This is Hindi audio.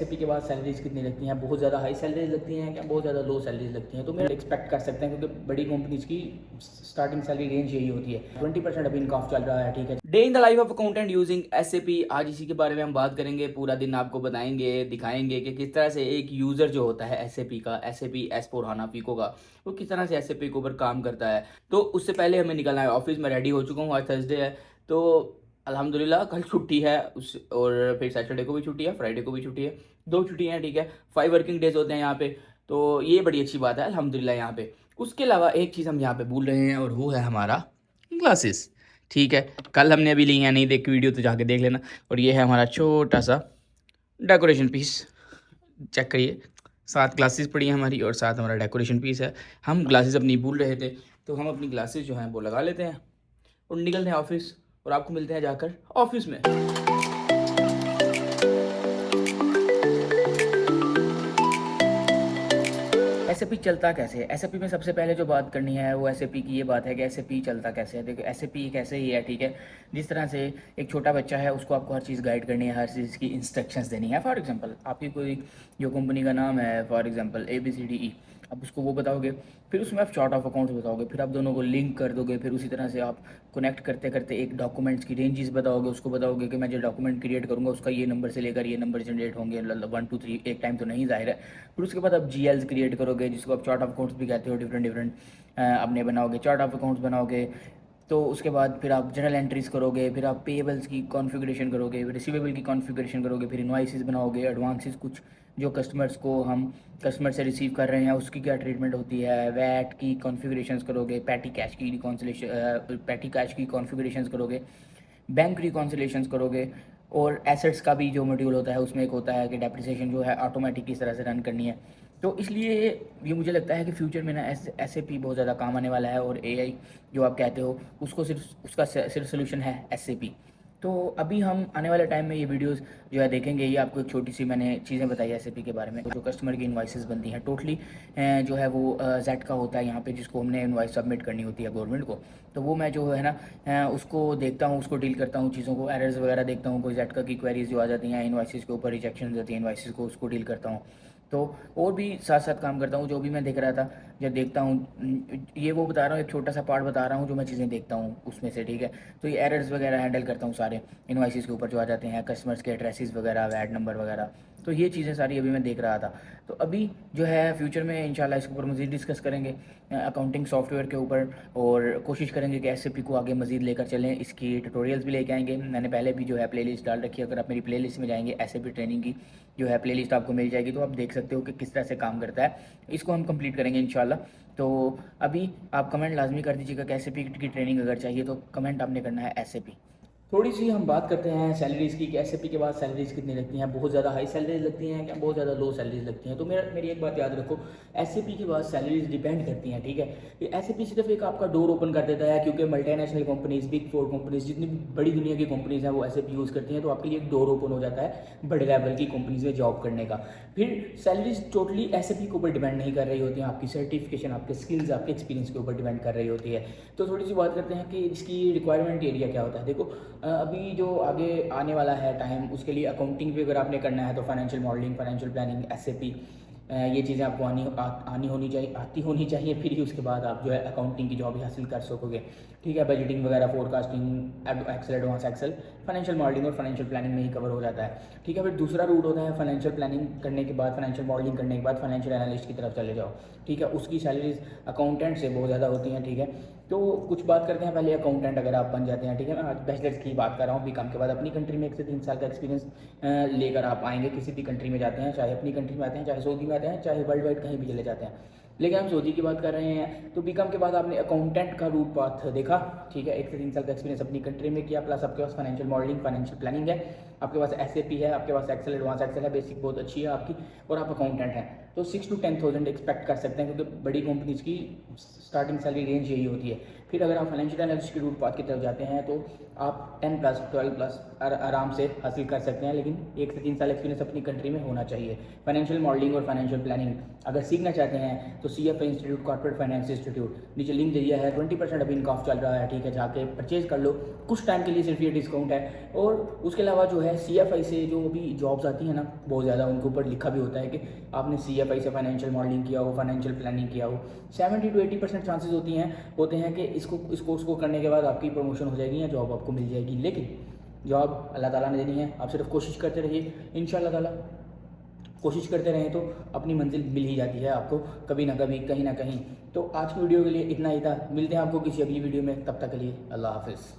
एसएपी के बाद सैलरीज कितनी लगती हैं, बहुत ज़्यादा हाई सैलरीज लगती हैं क्या बहुत ज़्यादा लो सैलरीज लगती हैं, तो मैं एक्सपेक्ट कर सकते हैं क्योंकि बड़ी कंपनीज की स्टार्टिंग सैलरी रेंज यही होती है। 20% अभी इनका ऑफ चल रहा है, ठीक है। Day in the life of accountant using SAP, आज इसी के बारे में हम बात करेंगे। पूरा दिन आपको बताएंगे, दिखाएंगे कि किस तरह से एक यूज़र जो होता है एसएपी का, एसएपी S/4HANA FICO का, वो किस तरह से एसएपी के ऊपर काम करता है। तो उससे पहले हमें निकलना है ऑफिस में, रेडी हो चुका हूँ। आज थर्सडे है तो अल्हम्दुलिल्लाह कल छुट्टी है और फिर सैटरडे को भी छुट्टी है, फ्राइडे को भी छुट्टी है, 2 छुट्टियाँ हैं, ठीक है। 5 वर्किंग डेज होते हैं यहाँ पे, तो ये बड़ी अच्छी बात है अल्हम्दुलिल्लाह यहाँ पे। उसके अलावा एक चीज़ हम यहाँ पे भूल रहे हैं और वो है हमारा ग्लासेस, ठीक है। कल हमने अभी ली हैं, नहीं देखी वीडियो तो जाके देख लेना। और ये है हमारा छोटा सा डेकोरेशन पीस, चेक करिए। 7 ग्लासेस पड़ी हैं हमारी और साथ हमारा डेकोरेशन पीस है। हम ग्लासेस अपनी भूल रहे थे तो हम अपनी ग्लासेस जो हैं वो लगा लेते हैं और निकलते हैं ऑफिस, और आपको मिलते हैं जाकर ऑफिस में। एसएपी चलता कैसे है? एसएपी में सबसे पहले जो बात करनी है वो एसएपी की ये बात है कि एसएपी चलता कैसे है। देखो एसएपी एक ऐसे ही है, ठीक है, जिस तरह से एक छोटा बच्चा है उसको आपको हर चीज़ गाइड करनी है, हर चीज़ की इंस्ट्रक्शंस देनी है। फॉर एग्जांपल आपकी कोई जो कंपनी का नाम है, फॉर एग्जांपल ABCDE, आप उसको वो बताओगे, फिर उसमें आप चार्ट ऑफ अकाउंट्स बताओगे, फिर आप दोनों को लिंक कर दोगे, फिर उसी तरह से आप कनेक्ट करते करते एक डॉक्यूमेंट्स की रेंजेस बताओगे, उसको बताओगे कि मैं जो डॉक्यूमेंट क्रिएट करूँगा उसका ये नंबर से लेकर ये नंबर जनरेट होंगे, 1 2 3 एक टाइम तो नहीं जाहिर है। फिर उसके बाद आप GLs क्रिएट करोगे, जिसको आप चार्ट ऑफ अकाउंट्स भी कहते हो, डिफरेंट डिफरेंट अपने बनाओगे, चार्ट ऑफ अकाउंट्स बनाओगे। तो उसके बाद फिर आप जर्नल एंट्रीज करोगे, फिर आप पेबल्स की कॉन्फ़िगरेशन करोगे, फिर रिसीवेबल की कॉन्फ़िगरेशन करोगे, फिर इनवॉइसेस बनाओगे, एडवांसेस कुछ जो कस्टमर्स को हम कस्टमर से रिसीव कर रहे हैं उसकी क्या ट्रीटमेंट होती है, वैट की कॉन्फ़िगरेशंस करोगे, पैटी कैश की कॉन्फ़िगरेशंस करोगे, बैंक रिकॉन्सिलेशंस करोगे। और एसेट्स का भी जो मॉड्यूल होता है उसमें एक होता है कि डेप्रिसिएशन जो है ऑटोमेटिक किस तरह से रन करनी है। तो इसलिए ये मुझे लगता है कि फ्यूचर में ना एसएपी बहुत ज़्यादा काम आने वाला है, और एआई जो आप कहते हो उसको सिर्फ उसका सिर्फ सोल्यूशन है एसएपी। तो अभी हम आने वाले टाइम में ये वीडियोस जो है देखेंगे। ये आपको एक छोटी सी मैंने चीज़ें बताई एसएपी के बारे में। जो कस्टमर की इनवाइसेस बनती हैं टोटली जो है वो जेड का होता है यहाँ पे, जिसको हमने इनवाइस सबमिट करनी होती है गवर्नमेंट को। तो वो मैं जो है ना उसको देखता हूँ, उसको डील करता हूँ, चीज़ों को एरर्स वगैरह देखता हूँ, कोई जेड का की क्वेरीज जो आ जाती हैं इनवाइसेस के ऊपर, रिजेक्शन होती है इनवाइसेस को, उसको डील करता हूँ। तो और भी साथ साथ काम करता हूँ। जो भी मैं देख रहा था, जब देखता हूँ, ये वो बता रहा हूँ, एक छोटा सा पार्ट बता रहा हूँ जो मैं चीज़ें देखता हूँ उसमें से, ठीक है। तो ये एरर्स वगैरह हैंडल करता हूँ सारे इनवाइसेस के ऊपर जो आ जाते हैं, कस्टमर्स के एड्रेसेस वगैरह, वैट नंबर वगैरह। तो ये चीज़ें सारी अभी मैं देख रहा था। तो अभी जो है फ्यूचर में इंशाल्लाह इसके ऊपर मज़ीद डिस्कस करेंगे अकाउंटिंग सॉफ्टवेयर के ऊपर, और कोशिश करेंगे कि एसएपी को आगे मज़ीद लेकर चलें। इसकी ट्यूटोरियल्स भी लेके आएंगे। मैंने पहले भी जो है प्लेलिस्ट डाल रखी है, अगर आप मेरी प्लेलिस्ट में जाएंगे एसएपी ट्रेनिंग की जो है प्लेलिस्ट आपको मिल जाएगी, तो आप देख सकते हो कि किस तरह से काम करता है। इसको हम कंप्लीट करेंगे इंशाल्लाह। तो अभी आप कमेंट लाजमी कर दीजिएगा कि एसएपी की ट्रेनिंग अगर चाहिए तो कमेंट आपने करना है एसएपी। थोड़ी सी हम बात करते हैं सैलरीज़ की कि एसएपी के बाद सैलरीज कितनी लगती हैं, बहुत ज़्यादा हाई सैलरीज लगती हैं क्या बहुत ज़्यादा लो सैलरीज लगती हैं। तो मेरी एक बात याद रखो, एसएपी के बाद सैलरीज डिपेंड करती हैं, ठीक है। ये एसएपी सिर्फ एक आपका डोर ओपन कर देता है, क्योंकि मल्टीनेशनल कंपनीज, बिग 4 कंपनीज, जितनी बड़ी दुनिया की कंपनीज हैं वो एसएपी यूज़ करती हैं, तो आपके लिए एक डोर ओपन हो जाता है बड़े लेवल की कंपनीज में जॉब करने का। फिर सैलरीज टोटली एसएपी के ऊपर डिपेंड नहीं कर रही होती हैं, आपकी सर्टिफिकेशन, आपके स्किल्स, आपके एक्सपीरियंस के ऊपर डिपेंड कर रही होती है। तो थोड़ी सी बात करते हैं कि इसकी रिक्वायरमेंट एरिया क्या होता है। देखो अभी जो आगे आने वाला है टाइम, उसके लिए अकाउंटिंग भी अगर आपने करना है तो financial modelling, financial planning, SAP, ये चीज़ें आपको आनी होनी चाहिए, आती होनी चाहिए। फिर ही उसके बाद आप जो है अकाउंटिंग की जॉब ही हासिल कर सकोगे, ठीक है। बजटिंग वगैरह, forecasting, excel, advance excel, financial modelling और फाइनेंशियल प्लानिंग में ही कवर हो जाता है, ठीक है। फिर दूसरा रूट होता है फाइनेंशियल प्लानिंग करने के बाद, फाइनेंशियल मॉडलिंग करने के बाद फाइनेंशियल एनालिस्ट की तरफ चले जाओ, ठीक है। उसकी सैलरीज अकाउंटेंट से बहुत ज़्यादा होती हैं, ठीक है। तो कुछ बात करते हैं पहले अकाउंटेंट अगर आप बन जाते हैं, ठीक है। मैं बैचलर्स की बात कर रहा हूँ, बीकॉम के बाद अपनी कंट्री में 1 से 3 साल का एक्सपीरियंस लेकर आप आएंगे, किसी भी कंट्री में जाते हैं, चाहे अपनी कंट्री में आते हैं, चाहे सऊदी में आते हैं, चाहे वर्ल्ड वाइड कहीं भी चले जाते हैं। लेकिन हम सऊदी की बात कर रहे हैं, तो बीकॉम के बाद आपने अकाउंटेंट का रूट पाथ देखा, ठीक है। 1 से 3 साल का एक्सपीरियंस अपनी कंट्री में किया, प्लस आपके पास फाइनेंशियल मॉडलिंग, फाइनेंशियल प्लानिंग है, आपके पास एसएपी है, आपके पास एक्सेल, एडवांस एक्सेल है, बेसिक बहुत अच्छी है आपकी, और आप अकाउंटेंट हैं, तो 6 to 10,000 एक्सपेक्ट कर सकते हैं, क्योंकि बड़ी कंपनीज की स्टार्टिंग सैलरी रेंज यही होती है। फिर अगर आप फाइनेंशियल एनालिस्ट के रूट पाथ की तरफ जाते हैं तो आप 10 प्लस 12 प्लस आराम से हासिल कर सकते हैं, लेकिन 1 से 3 साल एक्सपीरियंस अपनी कंट्री में होना चाहिए। फाइनेंशियल मॉडलिंग और फाइनेंशियल प्लानिंग अगर सीखना चाहते हैं तो CFA institute, corporate finance institute, नीचे लिंक दे दिया है, 20% अभी इनका ऑफ चल रहा है, ठीक है। जाके परचेज कर लो, कुछ टाइम के लिए सिर्फ ये डिस्काउंट है। और उसके अलावा जो है है CFI से जो भी जॉब्स आती हैं ना, बहुत ज़्यादा उनके ऊपर लिखा भी होता है कि आपने CFI से फाइनेंशियल मॉडलिंग किया हो, फाइनेंशियल प्लानिंग किया हो। 70 to 80% चांसेस होते हैं कि इस कोर्स को करने के बाद आपकी प्रमोशन हो जाएगी या जॉब आपको मिल जाएगी। लेकिन जॉब अल्लाह ताला ने देनी है, आप सिर्फ कोशिश करते रहिए, इंशाअल्लाह ताला कोशिश करते रहें तो अपनी मंजिल मिल ही जाती है आपको, कभी ना कभी, कहीं ना कहीं। तो आज की वीडियो के लिए इतना ही था, मिलते हैं आपको किसी अगली वीडियो में, तब तक के लिए अल्लाह हाफिज़।